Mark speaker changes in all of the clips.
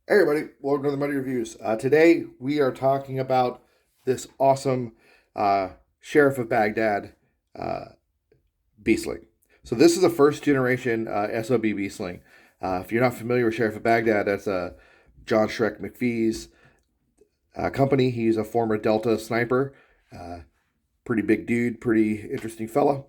Speaker 1: Hey everybody, welcome to the Money Reviews. Today we are talking about this awesome Sheriff of Baghdad uh, B-Sling. So this is a first generation S.O.B B-Sling. If you're not familiar with Sheriff of Baghdad, that's John Shrek McPhee's company. He's a former Delta sniper, uh, pretty big dude, pretty interesting fella.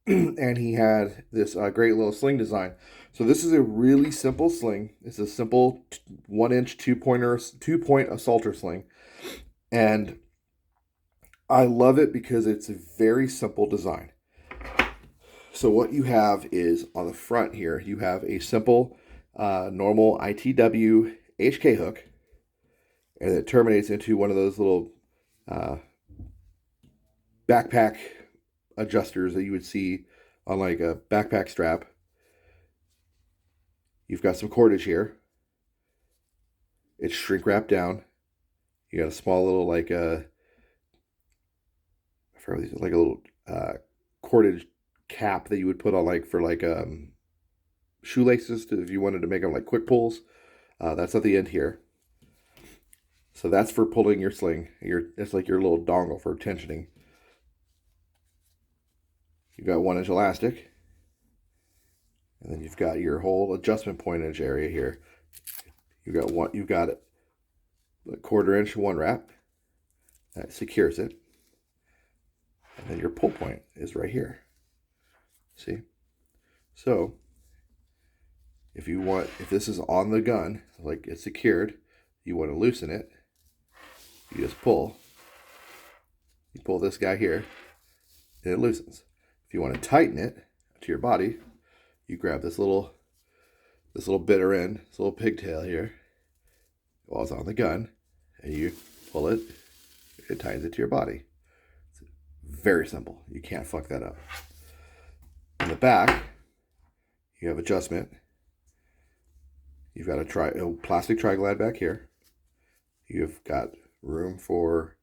Speaker 1: And he had this great little sling design. So this is a really simple sling. It's a simple 1 inch 2-point assaulter sling, and I love it because it's a very simple design. So what you have is on the front here, you have a simple normal ITW HK hook, and it terminates into one of those little uh, backpack adjusters that you would see on like a backpack strap. You've got some cordage here. It's shrink wrapped down. You got a small little like a little cordage cap that you would put on like for like shoelaces if you wanted to make them like quick pulls. That's at the end here. So that's for pulling your sling. It's like your little dongle for tensioning. You've got 1 inch elastic. And then you've got your whole adjustment pointage area here. You've got a 1/4 inch one wrap that secures it. And then your pull point is right here. See? So if this is on the gun, like it's secured, you want to loosen it, you just pull. You pull this guy here, and it loosens. If you want to tighten it to your body, you grab this little bitter end, this little pigtail here, while it's on the gun, and you pull it, it tightens it to your body. It's very simple. You can't fuck that up. In the back, you have adjustment. You've got a plastic tri-glide back here. You've got room for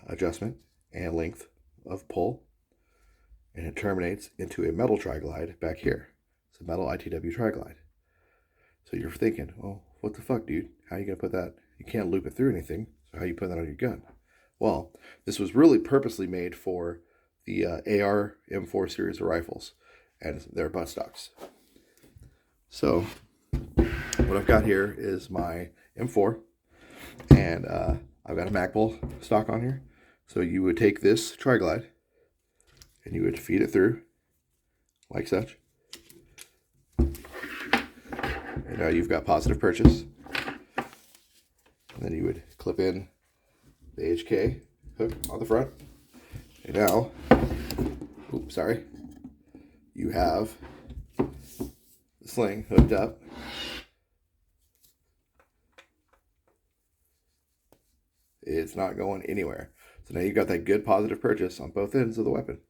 Speaker 1: adjustment and length of pull, and it terminates into a metal tri-glide back here. It's a metal ITW tri-glide. So you're thinking, well, what the fuck, dude? How are you going to put that? You can't loop it through anything, so how are you putting that on your gun? Well, this was really purposely made for the AR M4 series of rifles and their butt stocks. So what I've got here is my M4, and I've got a Magpul stock on here. So you would take this tri-glide, and you would feed it through, like such. And now you've got positive purchase. And then you would clip in the HK hook on the front. And now, you have the sling hooked up. It's not going anywhere. So now you've got that good positive purchase on both ends of the weapon.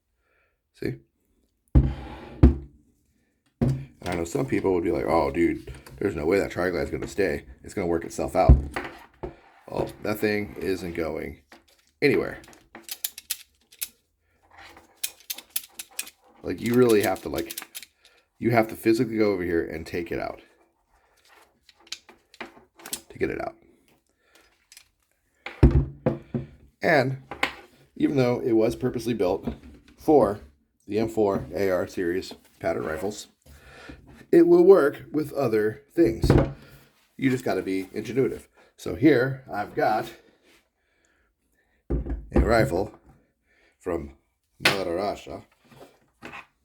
Speaker 1: See? And I know some people would be like, oh, dude, there's no way that tri-glide is going to stay. It's going to work itself out. Well, that thing isn't going anywhere. Like, you really have to, you have to physically go over here and take it out to get it out. And even though it was purposely built for the M4 AR series pattern rifles, it will work with other things. You just got to be ingenuitive. So here I've got a rifle from Mother Russia.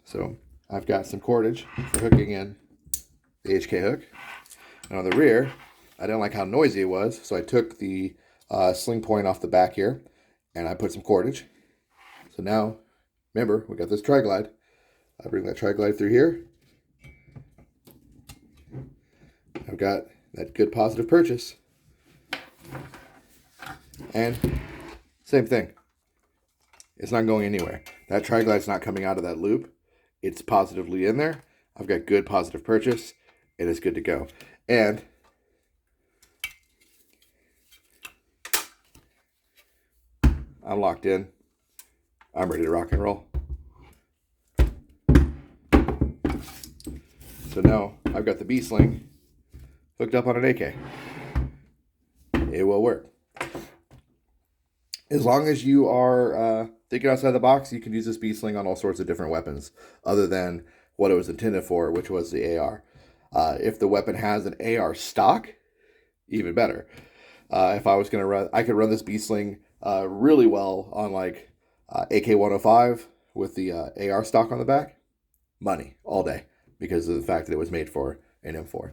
Speaker 1: So I've got some cordage for hooking in the HK hook. And on the rear, I didn't like how noisy it was, so I took the sling point off the back here, and I put some cordage. So now, remember, we got this tri-glide. I bring that tri-glide through here. I've got that good positive purchase. And same thing. It's not going anywhere. That tri-glide's not coming out of that loop. It's positively in there. I've got good positive purchase, and it's good to go. And I'm locked in. I'm ready to rock and roll. So now I've got the B-Sling hooked up on an AK. it will work. As long as you are thinking outside the box, you can use this B-Sling on all sorts of different weapons other than what it was intended for, which was the AR. If the weapon has an AR stock, even better. If I was going to run, I could run this B-Sling really well on like AK-105 with the AR stock on the back. Money all day because of the fact that it was made for an M4.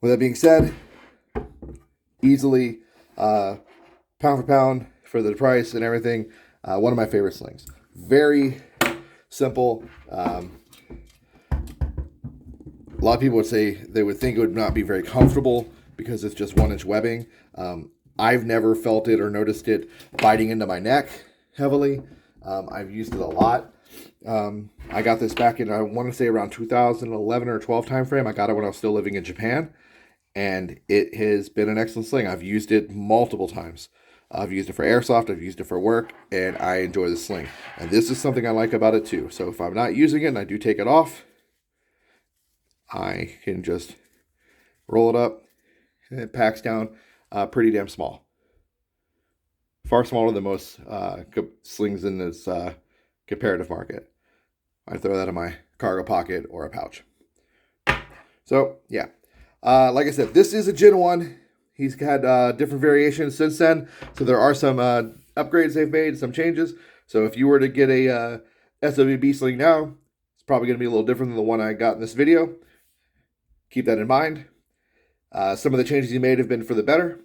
Speaker 1: With that being said, easily pound for pound for the price and everything, one of my favorite slings. Very simple. A lot of people would say they would think it would not be very comfortable because it's just 1-inch webbing. I've never felt it or noticed it biting into my neck heavily. I've used it a lot. I got this back in, I want to say around 2011 or 12 time frame. I got it when I was still living in Japan, and it has been an excellent sling. I've used it multiple times. I've used it for airsoft, I've used it for work, and I enjoy the sling. And this is something I like about it too. So if I'm not using it and I do take it off, I can just roll it up, and it packs down pretty damn small. Far smaller than most slings in this comparative market. I throw that in my cargo pocket or a pouch. So yeah, like I said, this is a Gen 1. He's had different variations since then. So there are some upgrades they've made, some changes. So if you were to get a S.O.B B-Sling now, it's probably going to be a little different than the one I got in this video. Keep that in mind. Some of the changes he made have been for the better.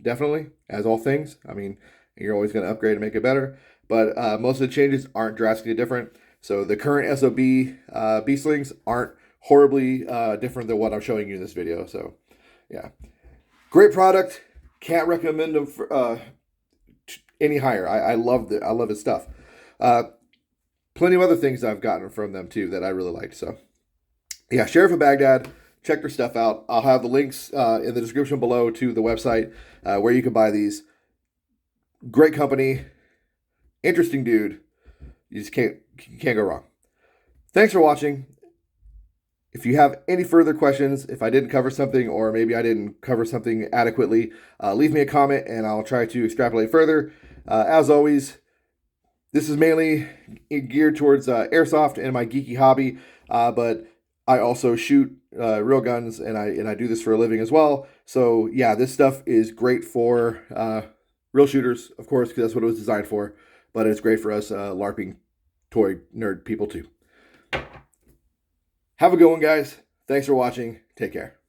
Speaker 1: Definitely, as all things. I mean, you're always going to upgrade and make it better. But most of the changes aren't drastically different. So the current S.O.B B-Slings aren't horribly different than what I'm showing you in this video. So, yeah. Great product. Can't recommend them for any higher. I love it. I love his stuff. Plenty of other things I've gotten from them, too, that I really liked. So, yeah, Sherriff Of Baghdad. Check their stuff out. I'll have the links in the description below to the website where you can buy these. Great company. Interesting dude. You just can't go wrong. Thanks for watching. If you have any further questions, if I didn't cover something or maybe I didn't cover something adequately, leave me a comment and I'll try to extrapolate further. As always, this is mainly geared towards airsoft and my geeky hobby, but I also shoot real guns and I do this for a living as well. So yeah, this stuff is great for real shooters, of course, because that's what it was designed for. But it's great for us LARPing toy nerd people too. Have a good one, guys. Thanks for watching. Take care.